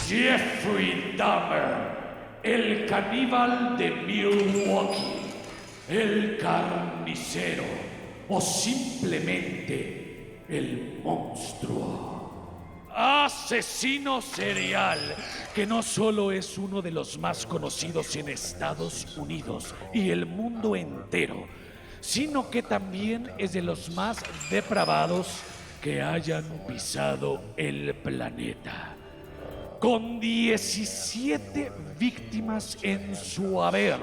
Jeffrey Dahmer, el caníbal de Milwaukee, el carnicero o simplemente el monstruo. Asesino serial, que no solo es uno de los más conocidos en Estados Unidos y el mundo entero, sino que también es de los más depravados que hayan pisado el planeta. Con 17 víctimas en su haber,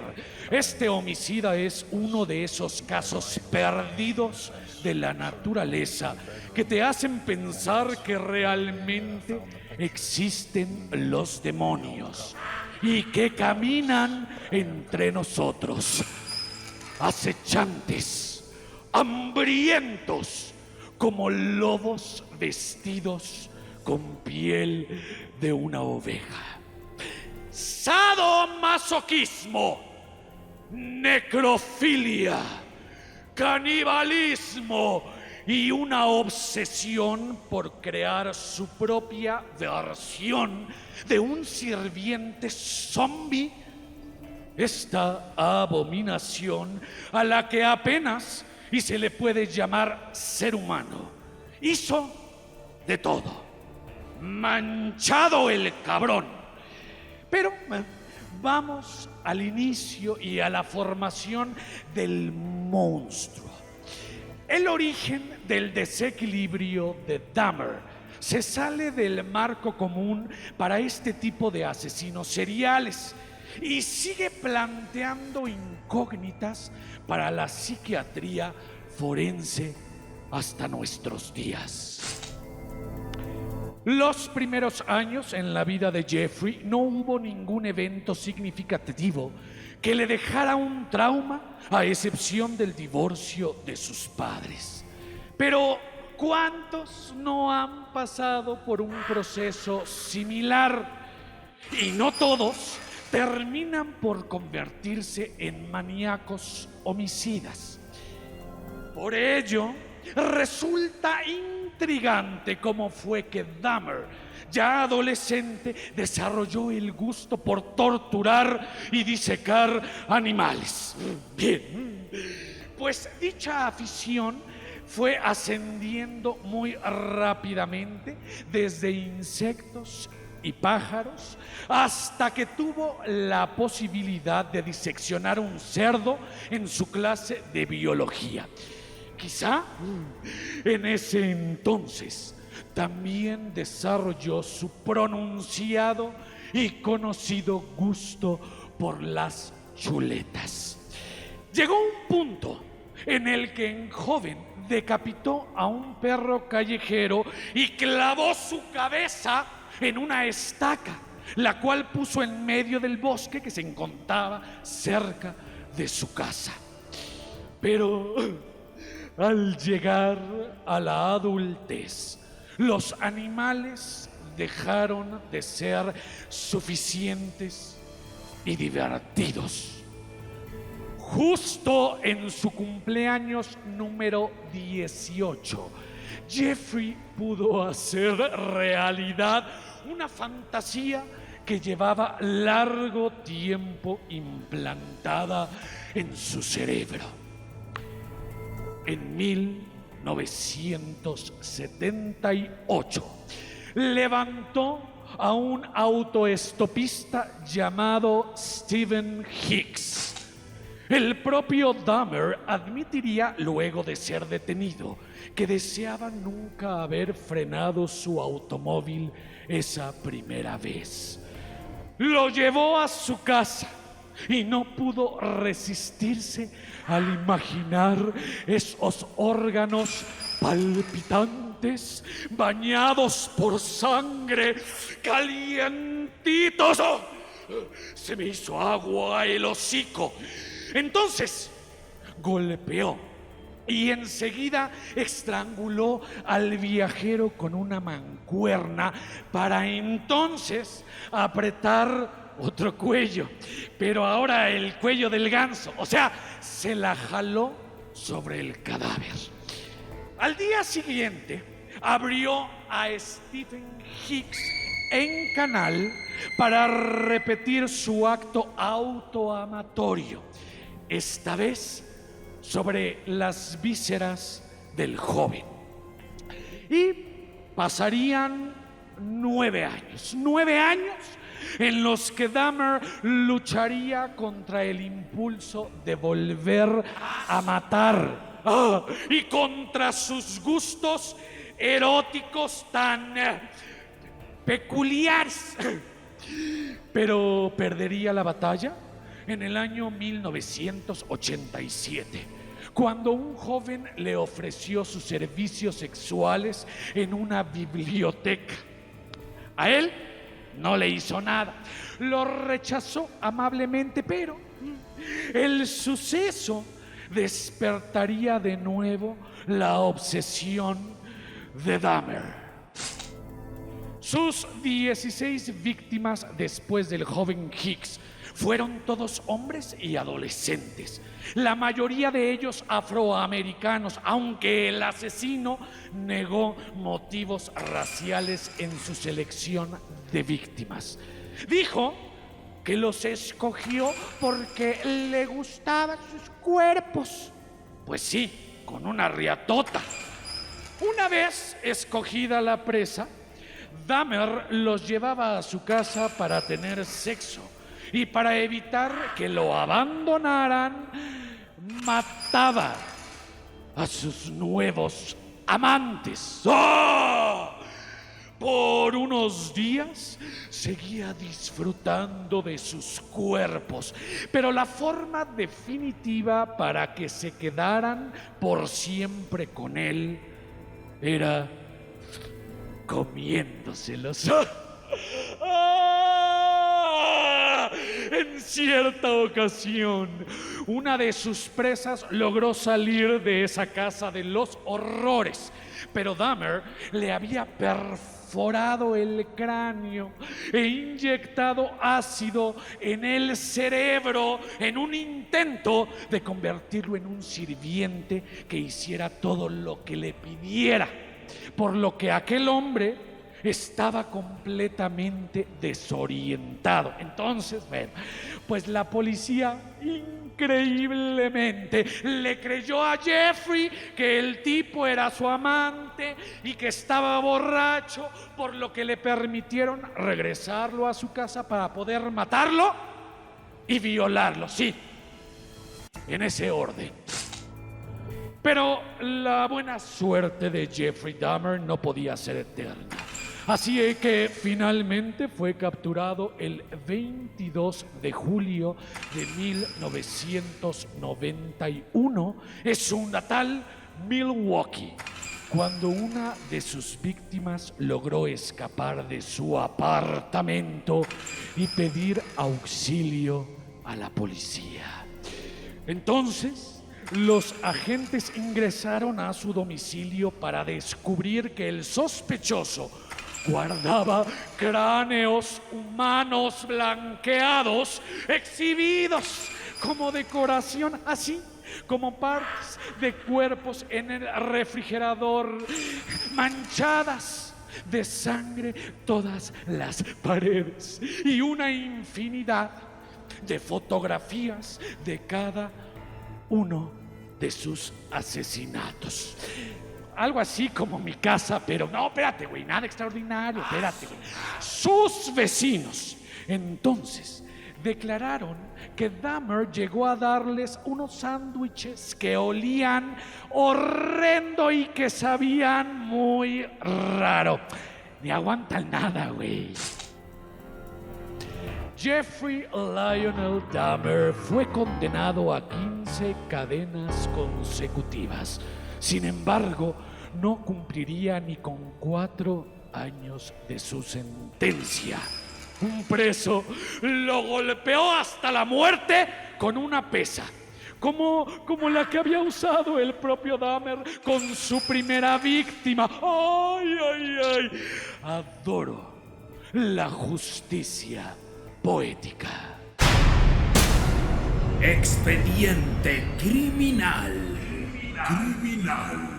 este homicida es uno de esos casos perdidos de la naturaleza que te hacen pensar que realmente existen los demonios y que caminan entre nosotros, acechantes, hambrientos, como lobos vestidos con piel de una oveja. Sadomasoquismo, necrofilia, canibalismo y una obsesión por crear su propia versión de un sirviente zombie. Esta abominación, a la que apenas y se le puede llamar ser humano, hizo de todo. Manchado el cabrón. Pero vamos al inicio y a la formación del monstruo. El origen del desequilibrio de Dahmer se sale del marco común para este tipo de asesinos seriales y sigue planteando incógnitas para la psiquiatría forense hasta nuestros días. Los primeros años en la vida de Jeffrey no hubo ningún evento significativo que le dejara un trauma, a excepción del divorcio de sus padres. Pero ¿cuántos no han pasado por un proceso similar? Y no todos terminan por convertirse en maníacos homicidas. Por ello, resulta intrigante cómo fue que Dahmer, ya adolescente, desarrolló el gusto por torturar y disecar animales. Bien, pues dicha afición fue ascendiendo muy rápidamente desde insectos y pájaros hasta que tuvo la posibilidad de diseccionar un cerdo en su clase de biología. Quizá en ese entonces también desarrolló su pronunciado y conocido gusto por las chuletas. Llegó un punto en el que en joven decapitó a un perro callejero y clavó su cabeza en una estaca, la cual puso en medio del bosque que se encontraba cerca de su casa. Pero al llegar a la adultez, los animales dejaron de ser suficientes y divertidos. Justo en su cumpleaños número 18, Jeffrey pudo hacer realidad una fantasía que llevaba largo tiempo implantada en su cerebro. En 1978 levantó a un autoestopista llamado Stephen Hicks. El propio Dahmer admitiría, luego de ser detenido, que deseaba nunca haber frenado su automóvil esa primera vez. Lo llevó a su casa y no pudo resistirse al imaginar esos órganos palpitantes, bañados por sangre, calientitos. ¡Oh! Se me hizo agua el hocico. Entonces golpeó y enseguida estranguló al viajero con una mancuerna para entonces apretar otro cuello, pero ahora el cuello del ganso, o sea, se la jaló sobre el cadáver. Al día siguiente abrió a Stephen Hicks en canal para repetir su acto autoamatorio, esta vez sobre las vísceras del joven. Y pasarían 9 años. 9 años en los que Dahmer lucharía contra el impulso de volver a matar y contra sus gustos eróticos tan peculiares. Pero perdería la batalla en el año 1987, cuando un joven le ofreció sus servicios sexuales en una biblioteca. A él no le hizo nada, lo rechazó amablemente, pero el suceso despertaría de nuevo la obsesión de Dahmer. Sus 16 víctimas después del joven Hicks fueron todos hombres y adolescentes, la mayoría de ellos afroamericanos, aunque el asesino negó motivos raciales en su selección de víctimas. Dijo que los escogió porque le gustaban sus cuerpos. Pues sí, con una riatota. Una vez escogida la presa, Dahmer los llevaba a su casa para tener sexo, y para evitar que lo abandonaran, mataba a sus nuevos amantes. ¡Oh! Por unos días seguía disfrutando de sus cuerpos, pero la forma definitiva para que se quedaran por siempre con él era comiéndoselos. En cierta ocasión, una de sus presas logró salir de esa casa de los horrores, pero Dahmer le había perforado el cráneo e inyectado ácido en el cerebro en un intento de convertirlo en un sirviente que hiciera todo lo que le pidiera, por lo que aquel hombre estaba completamente desorientado. Entonces, bueno, pues la policía increíblemente le creyó a Jeffrey que el tipo era su amante y que estaba borracho, por lo que le permitieron regresarlo a su casa para poder matarlo y violarlo, sí, en ese orden. Pero la buena suerte de Jeffrey Dahmer no podía ser eterna. Así que finalmente fue capturado el 22 de julio de 1991 en su natal Milwaukee, cuando una de sus víctimas logró escapar de su apartamento y pedir auxilio a la policía. Entonces, los agentes ingresaron a su domicilio para descubrir que el sospechoso guardaba cráneos humanos blanqueados, exhibidos como decoración, así como partes de cuerpos en el refrigerador, manchadas de sangre todas las paredes, y una infinidad de fotografías de cada uno de sus asesinatos. Algo así como mi casa, pero no, espérate, güey, nada extraordinario, espérate, güey. Sus vecinos entonces declararon que Dahmer llegó a darles unos sándwiches que olían horrendo y que sabían muy raro. Ni aguantan nada, güey. Jeffrey Lionel Dahmer fue condenado a 15 cadenas consecutivas. Sin embargo, no cumpliría ni con 4 años de su sentencia. Un preso lo golpeó hasta la muerte con una pesa, como la que había usado el propio Dahmer con su primera víctima. ¡Ay, ay, ay! Adoro la justicia poética. Expediente criminal. Criminal.